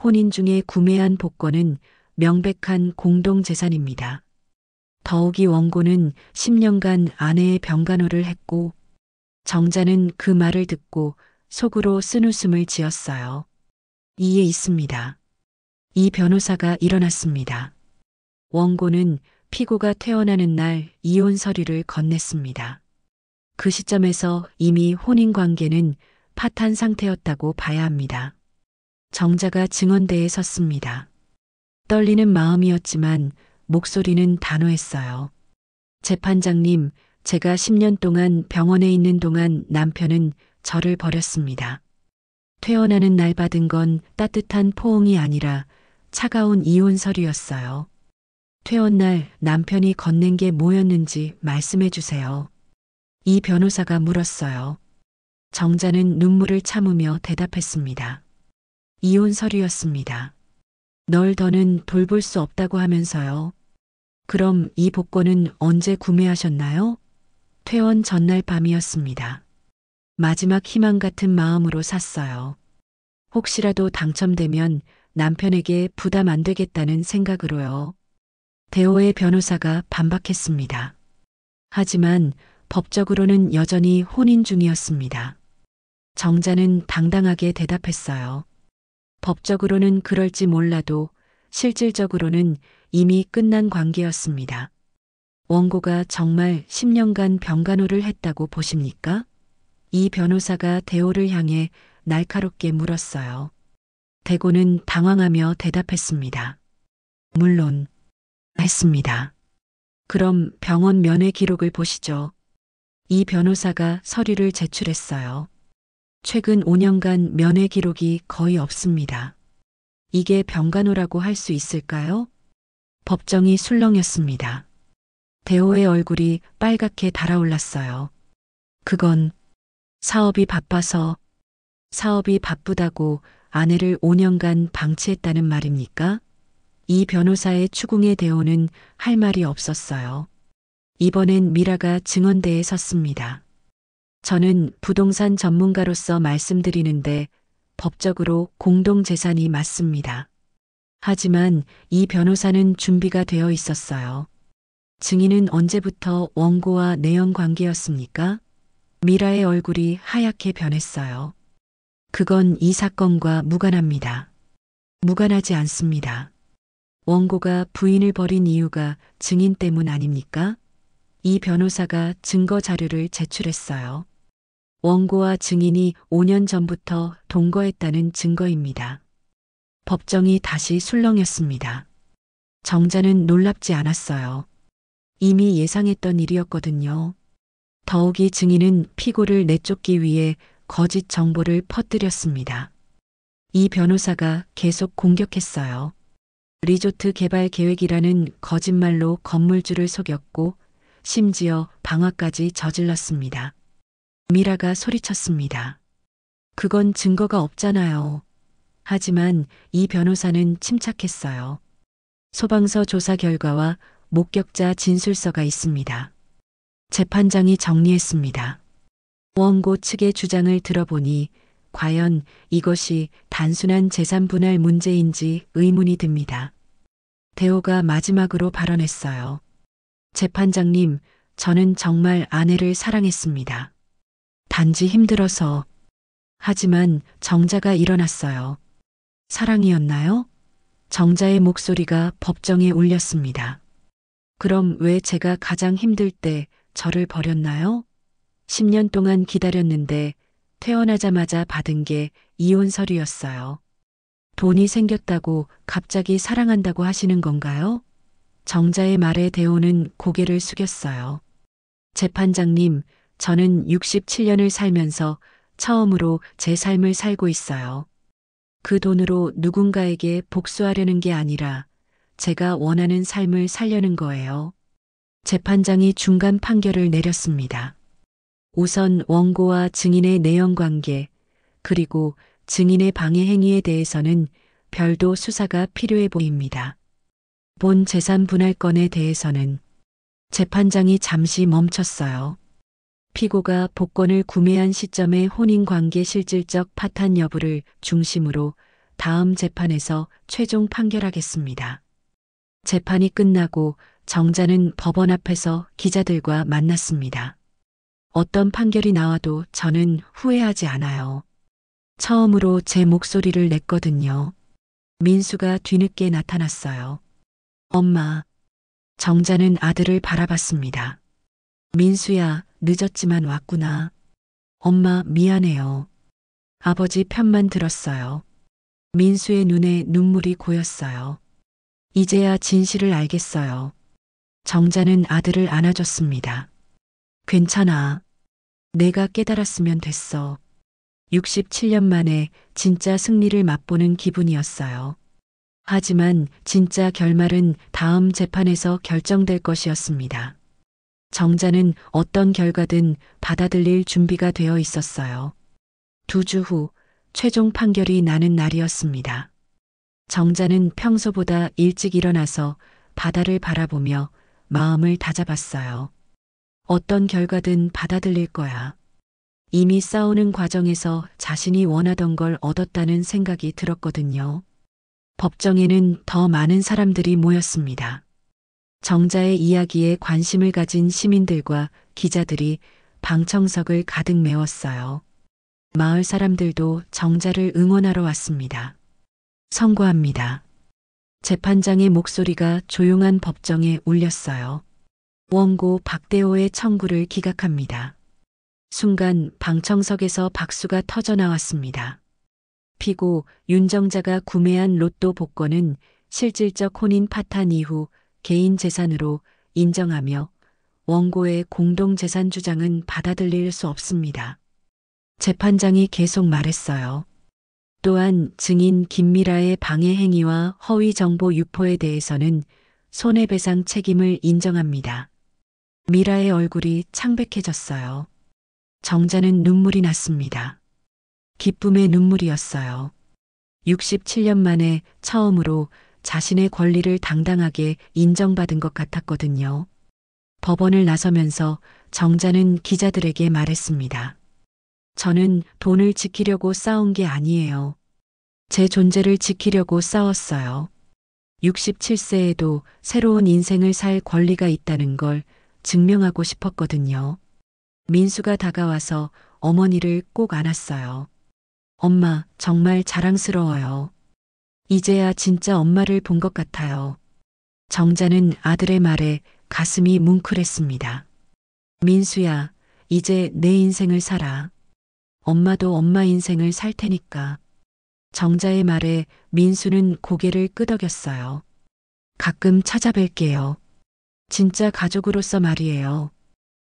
혼인 중에 구매한 복권은 명백한 공동 재산입니다. 더욱이 원고는 10년간 아내의 병간호를 했고 정자는 그 말을 듣고 속으로 쓴웃음을 지었어요. 이에 있습니다. 이 변호사가 일어났습니다. 원고는 피고가 퇴원하는 날 이혼 서류를 건넸습니다. 그 시점에서 이미 혼인 관계는 파탄 상태였다고 봐야 합니다. 정자가 증언대에 섰습니다. 떨리는 마음이었지만 목소리는 단호했어요. 재판장님, 제가 10년 동안 병원에 있는 동안 남편은 저를 버렸습니다. 퇴원하는 날 받은 건 따뜻한 포옹이 아니라 차가운 이혼 서류였어요. 퇴원 날 남편이 건넨 게 뭐였는지 말씀해 주세요. 이 변호사가 물었어요. 정자는 눈물을 참으며 대답했습니다. 이혼 서류였습니다. 널 더는 돌볼 수 없다고 하면서요. 그럼 이 복권은 언제 구매하셨나요? 퇴원 전날 밤이었습니다. 마지막 희망 같은 마음으로 샀어요. 혹시라도 당첨되면 남편에게 부담 안 되겠다는 생각으로요. 대호의 변호사가 반박했습니다. 하지만 법적으로는 여전히 혼인 중이었습니다. 정자는 당당하게 대답했어요. 법적으로는 그럴지 몰라도 실질적으로는 이미 끝난 관계였습니다. 원고가 정말 10년간 병간호를 했다고 보십니까? 이 변호사가 대호를 향해 날카롭게 물었어요. 대고는 당황하며 대답했습니다. 물론 했습니다. 그럼 병원 면회 기록을 보시죠. 이 변호사가 서류를 제출했어요. 최근 5년간 면회 기록이 거의 없습니다. 이게 병간호라고 할 수 있을까요? 법정이 술렁였습니다. 대호의 얼굴이 빨갛게 달아올랐어요. 그건 사업이 바쁘다고 아내를 5년간 방치했다는 말입니까? 이 변호사의 추궁에 대호는 할 말이 없었어요. 이번엔 미라가 증언대에 섰습니다. 저는 부동산 전문가로서 말씀드리는데 법적으로 공동재산이 맞습니다. 하지만 이 변호사는 준비가 되어 있었어요. 증인은 언제부터 원고와 내연 관계였습니까? 미라의 얼굴이 하얗게 변했어요. 그건 이 사건과 무관합니다. 무관하지 않습니다. 원고가 부인을 버린 이유가 증인 때문 아닙니까? 이 변호사가 증거 자료를 제출했어요. 원고와 증인이 5년 전부터 동거했다는 증거입니다. 법정이 다시 술렁였습니다. 정자는 놀랍지 않았어요. 이미 예상했던 일이었거든요. 더욱이 증인은 피고를 내쫓기 위해 거짓 정보를 퍼뜨렸습니다. 이 변호사가 계속 공격했어요. 리조트 개발 계획이라는 거짓말로 건물주를 속였고 심지어 방화까지 저질렀습니다. 미라가 소리쳤습니다. 그건 증거가 없잖아요. 하지만 이 변호사는 침착했어요. 소방서 조사 결과와 목격자 진술서가 있습니다. 재판장이 정리했습니다. 원고 측의 주장을 들어보니 과연 이것이 단순한 재산 분할 문제인지 의문이 듭니다. 대호가 마지막으로 발언했어요. 재판장님, 저는 정말 아내를 사랑했습니다. 단지 힘들어서. 하지만 정자가 일어났어요. 사랑이었나요? 정자의 목소리가 법정에 울렸습니다. 그럼 왜 제가 가장 힘들 때 저를 버렸나요? 10년 동안 기다렸는데 퇴원하자마자 받은 게 이혼 서류였어요. 돈이 생겼다고 갑자기 사랑한다고 하시는 건가요? 정자의 말에 대호는 고개를 숙였어요. 재판장님, 저는 67년을 살면서 처음으로 제 삶을 살고 있어요. 그 돈으로 누군가에게 복수하려는 게 아니라 제가 원하는 삶을 살려는 거예요. 재판장이 중간 판결을 내렸습니다. 우선 원고와 증인의 내연 관계, 그리고 증인의 방해 행위에 대해서는 별도 수사가 필요해 보입니다. 본 재산 분할 건에 대해서는 재판장이 잠시 멈췄어요. 피고가 복권을 구매한 시점의 혼인관계 실질적 파탄 여부를 중심으로 다음 재판에서 최종 판결하겠습니다. 재판이 끝나고 정자는 법원 앞에서 기자들과 만났습니다. 어떤 판결이 나와도 저는 후회하지 않아요. 처음으로 제 목소리를 냈거든요. 민수가 뒤늦게 나타났어요. 엄마. 정자는 아들을 바라봤습니다. 민수야, 늦었지만 왔구나. 엄마, 미안해요. 아버지 편만 들었어요. 민수의 눈에 눈물이 고였어요. 이제야 진실을 알겠어요. 정자는 아들을 안아줬습니다. 괜찮아. 내가 깨달았으면 됐어. 67년 만에 진짜 승리를 맛보는 기분이었어요. 하지만 진짜 결말은 다음 재판에서 결정될 것이었습니다. 정자는 어떤 결과든 받아들일 준비가 되어 있었어요. 2주 후 최종 판결이 나는 날이었습니다. 정자는 평소보다 일찍 일어나서 바다를 바라보며 마음을 다잡았어요. 어떤 결과든 받아들일 거야. 이미 싸우는 과정에서 자신이 원하던 걸 얻었다는 생각이 들었거든요. 법정에는 더 많은 사람들이 모였습니다. 정자의 이야기에 관심을 가진 시민들과 기자들이 방청석을 가득 메웠어요. 마을 사람들도 정자를 응원하러 왔습니다. 선고합니다. 재판장의 목소리가 조용한 법정에 울렸어요. 원고 박대호의 청구를 기각합니다. 순간 방청석에서 박수가 터져 나왔습니다. 피고 윤정자가 구매한 로또 복권은 실질적 혼인 파탄 이후 개인 재산으로 인정하며 원고의 공동재산 주장은 받아들일 수 없습니다. 재판장이 계속 말했어요. 또한 증인 김미라의 방해 행위와 허위 정보 유포에 대해서는 손해배상 책임을 인정합니다. 미라의 얼굴이 창백해졌어요. 정자는 눈물이 났습니다. 기쁨의 눈물이었어요. 67년 만에 처음으로 자신의 권리를 당당하게 인정받은 것 같았거든요. 법원을 나서면서 정자는 기자들에게 말했습니다. 저는 돈을 지키려고 싸운 게 아니에요. 제 존재를 지키려고 싸웠어요. 67세에도 새로운 인생을 살 권리가 있다는 걸 증명하고 싶었거든요. 민수가 다가와서 어머니를 꼭 안았어요. 엄마, 정말 자랑스러워요. 이제야 진짜 엄마를 본 것 같아요. 정자는 아들의 말에 가슴이 뭉클했습니다. 민수야, 이제 내 인생을 살아. 엄마도 엄마 인생을 살 테니까. 정자의 말에 민수는 고개를 끄덕였어요. 가끔 찾아뵐게요. 진짜 가족으로서 말이에요.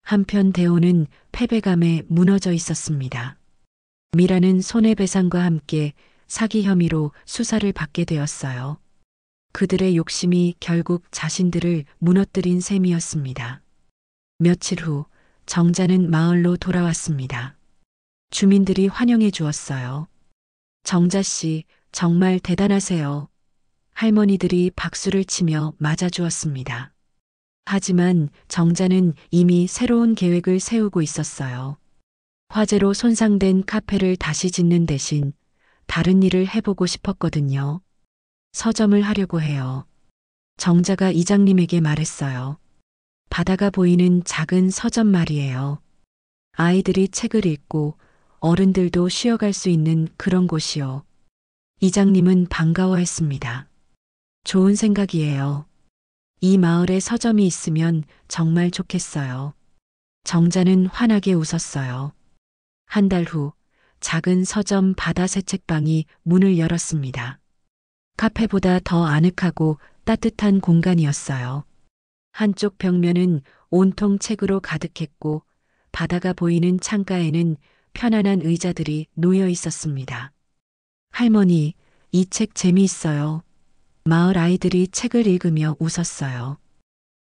한편 대호는 패배감에 무너져 있었습니다. 미라는 손해배상과 함께 사기 혐의로 수사를 받게 되었어요. 그들의 욕심이 결국 자신들을 무너뜨린 셈이었습니다. 며칠 후 정자는 마을로 돌아왔습니다. 주민들이 환영해 주었어요. 정자 씨, 정말 대단하세요. 할머니들이 박수를 치며 맞아주었습니다. 하지만 정자는 이미 새로운 계획을 세우고 있었어요. 화재로 손상된 카페를 다시 짓는 대신 다른 일을 해보고 싶었거든요. 서점을 하려고 해요. 정자가 이장님에게 말했어요. 바다가 보이는 작은 서점 말이에요. 아이들이 책을 읽고 어른들도 쉬어갈 수 있는 그런 곳이요. 이장님은 반가워했습니다. 좋은 생각이에요. 이 마을에 서점이 있으면 정말 좋겠어요. 정자는 환하게 웃었어요. 한 달 후 작은 서점 바다새책방이 문을 열었습니다. 카페보다 더 아늑하고 따뜻한 공간이었어요. 한쪽 벽면은 온통 책으로 가득했고 바다가 보이는 창가에는 편안한 의자들이 놓여 있었습니다. 할머니, 이 책 재미있어요. 마을 아이들이 책을 읽으며 웃었어요.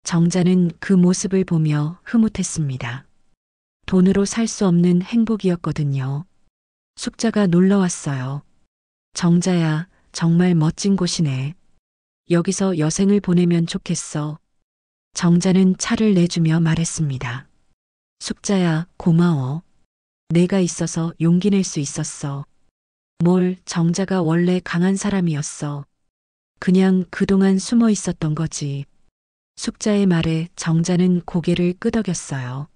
정자는 그 모습을 보며 흐뭇했습니다. 돈으로 살 수 없는 행복이었거든요. 숙자가 놀러 왔어요. 정자야, 정말 멋진 곳이네. 여기서 여생을 보내면 좋겠어. 정자는 차를 내주며 말했습니다. 숙자야, 고마워. 내가 있어서 용기 낼 수 있었어. 뭘, 정자가 원래 강한 사람이었어. 그냥 그동안 숨어 있었던 거지. 숙자의 말에 정자는 고개를 끄덕였어요.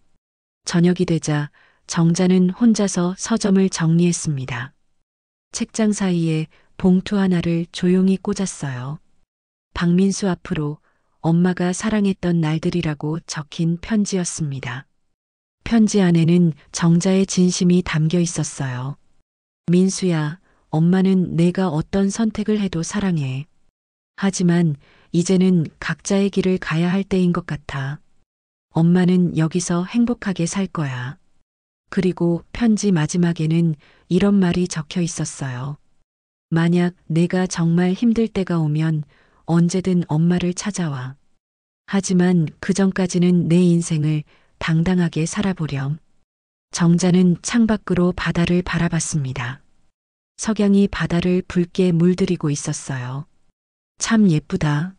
저녁이 되자 정자는 혼자서 서점을 정리했습니다. 책장 사이에 봉투 하나를 조용히 꽂았어요. 박민수 앞으로 엄마가 사랑했던 날들이라고 적힌 편지였습니다. 편지 안에는 정자의 진심이 담겨 있었어요. 민수야, 엄마는 내가 어떤 선택을 해도 사랑해. 하지만 이제는 각자의 길을 가야 할 때인 것 같아. 엄마는 여기서 행복하게 살 거야. 그리고 편지 마지막에는 이런 말이 적혀 있었어요. 만약 내가 정말 힘들 때가 오면 언제든 엄마를 찾아와. 하지만 그 전까지는 내 인생을 당당하게 살아보렴. 정자는 창밖으로 바다를 바라봤습니다. 석양이 바다를 붉게 물들이고 있었어요. 참 예쁘다.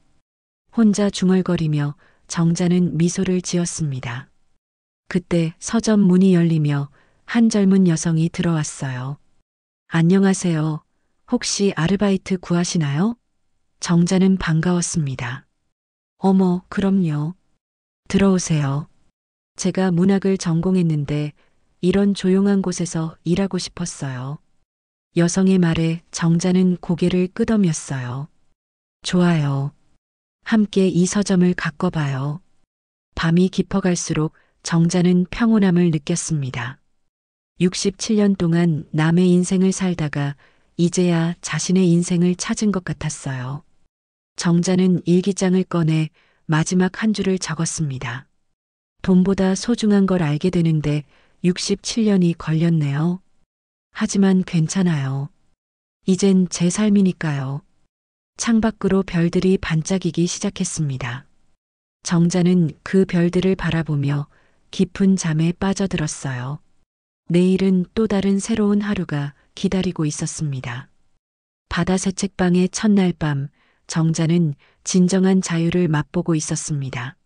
혼자 중얼거리며 정자는 미소를 지었습니다. 그때 서점 문이 열리며 한 젊은 여성이 들어왔어요. 안녕하세요. 혹시 아르바이트 구하시나요? 정자는 반가웠습니다. 어머, 그럼요. 들어오세요. 제가 문학을 전공했는데 이런 조용한 곳에서 일하고 싶었어요. 여성의 말에 정자는 고개를 끄덕였어요. 좋아요. 함께 이 서점을 가꿔봐요. 밤이 깊어갈수록 정자는 평온함을 느꼈습니다. 67년 동안 남의 인생을 살다가 이제야 자신의 인생을 찾은 것 같았어요. 정자는 일기장을 꺼내 마지막 한 줄을 적었습니다. 돈보다 소중한 걸 알게 되는데 67년이 걸렸네요. 하지만 괜찮아요. 이젠 제 삶이니까요. 창밖으로 별들이 반짝이기 시작했습니다. 정자는 그 별들을 바라보며 깊은 잠에 빠져들었어요. 내일은 또 다른 새로운 하루가 기다리고 있었습니다. 바다 새책방의 첫날 밤, 정자는 진정한 자유를 맛보고 있었습니다.